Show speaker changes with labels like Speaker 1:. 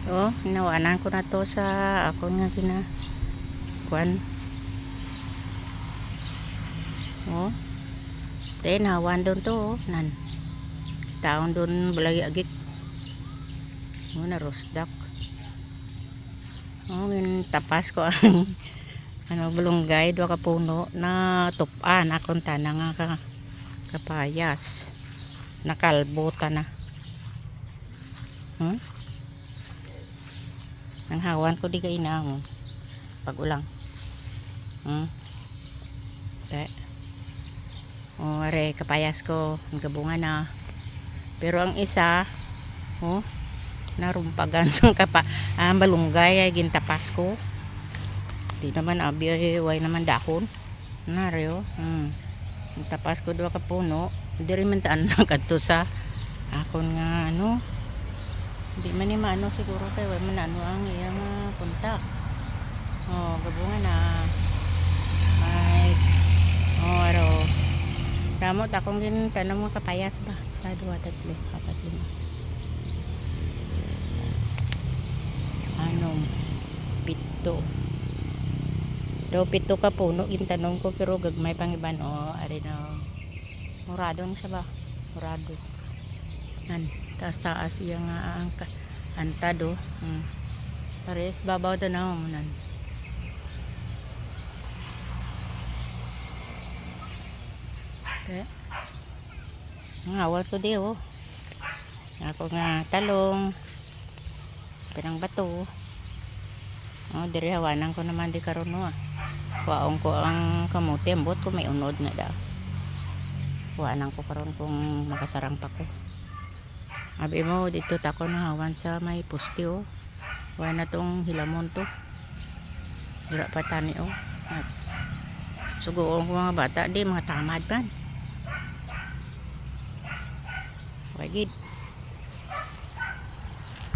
Speaker 1: Oh, hinawanan ko na to sa ako nga kuan. Oh, ten hawan doon to, oh. Nan. Taon doon balagi agik. Oh, na rosdak. Oh, tapas ko ang ano bulunggay, dua ka puno na tupan akong tanang nga kapayas. Nakalbo ta na. Ang hawan ko di ka inang pag ulang. Oh, are kapayas ko ang gabunga na. Pero ang isa, oh, narumpagan sang malunggay ay gintapas ko. Di naman abi ay way naman dahon. Naryo. Ang tapas ko dua ka puno. Diri man taan na kadto sa akon nga ano. Di man ni maano siguro kay way man ano ang iyang punta. Oh, gabunga na. May aro. Damot akong gintanong mga kapayas ba? Sa 2, 3, 4, 5. 7. Do 7 ka puno gintanong ko pero gagmay pang iban ari na. Murado na siya ba? Murado. Yan, taas iya nga ang antado. Pares babaw to na mo nan. Ang awal ko di ako nga talong pinang bato diri hawanan ko naman di karon kuwaon ko ang kamuti ambot ko may unod na da kuwanan ko karon kung makasarang pa ko abi mo dito tako na hawan sa may poste kuha na tong hilamon to dira pa tani sugoon ko mga bata di mga tamad man wagid